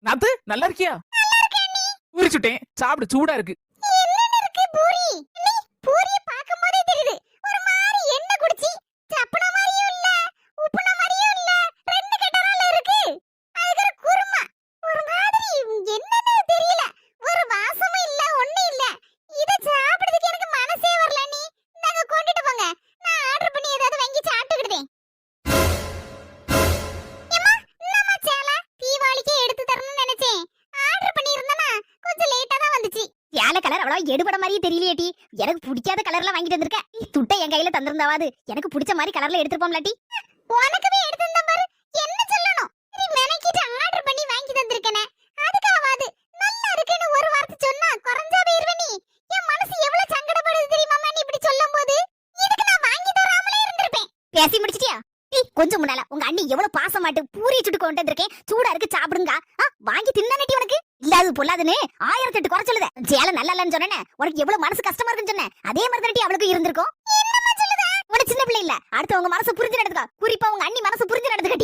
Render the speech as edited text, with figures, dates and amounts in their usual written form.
நாத்து நல்லா இருக்கியா? பூரிச்சுட்டேன், சாப்பிடு, சூடா இருக்கு. என்னென்ன இருக்கு பூரி? நீ பூரிய பாக்கும்போதே தெரியுது. ஒரு மாதிரி எண்ணெய் குடிச்சி சப்புன மாதிரியும் இல்ல, உப்புன மாதிரியும் இல்ல, ரெண்டு கட்டறால இருக்கு. அதுக்கு ஒரு குருமா. ஒரு மாதிரி என்னன்னு தெரியல. ஒரு வாசமும் இல்ல, ஒண்ணும் இல்ல. இத சாப்பிடுறதுக்கு எனக்கு மனசே வரல நீ. நாங்க கொண்டுட்டு போங்க. நான் ஆர்டர் பண்ணி ஏதாவது வாங்கி சாப்பிட்டுக்கிட்டேன். ஏம்மா, என்னம்மா சேலை? தீபாவளிக்கு எடுத்து தரணும்னு நினைச்சேன். ஆர்டர் பண்ணி இருந்தனா கொஞ்சம் லேட்டா தான் வந்துச்சு. சேலை கலர் அவ்வளவு எடுபட மாதிரியே தெரியலையேட்டி. எனக்கு பிடிக்காத கலர்ல வாங்கிட்டு வந்திருக்க. துட்டை என் கையில தந்திருந்தாவது எனக்கு பிடிச்ச மாதிரி கலர்ல எடுத்துருப்போம்லாட்டி. உனக்குவே எடுத்து தந்தா பாரு. என்ன சொல்லணும்? நீ மெனக்கிட்டு ஆர்டர் பண்ணி வாங்கி தந்திருக்கனே. அதுக்காவது நல்லா இருக்குன்னு ஒரு வார்த்தை சொன்னா குறஞ்சா போயிருவே நீ. என் மனசு எவ்வளவு சங்கடப்படுது தெரியுமா நீ இப்படி சொல்லும்போது? இதுக்கு நான் வாங்கி தராமலே இருந்திருப்பேன். பேசி முடிச்சிட்டியா? கொஞ்சம் முன்னால உங்க அண்ணி எவ்வளவு பாசமாட்டு பூரி சுட்டு கொண்டு வந்திருக்கேன், சூடா இருக்கு சாப்பிடுங்க. வாங்கி தின்னானேட்டி உனக்கு இல்லாது பொல்லாதுன்னு 1008 குறை சொல்லுத. சேலை நல்லா இல்லன்னு சொன்னேனே, உனக்கு எவ்வளவு மனசு கஷ்டமா இருக்குன்னு சொன்னேன். அதே மாதிரி தானே அவளுக்கு இருந்திருக்கும். என்னமா சொல்லுத? உனக்கு சின்ன பிள்ளை இல்ல, அடுத்து உங்க மனசு புரிஞ்சு நடந்துக்கா. குறிப்பா உங்க அண்ணி மனசு புரிஞ்சு நடந்துக்க.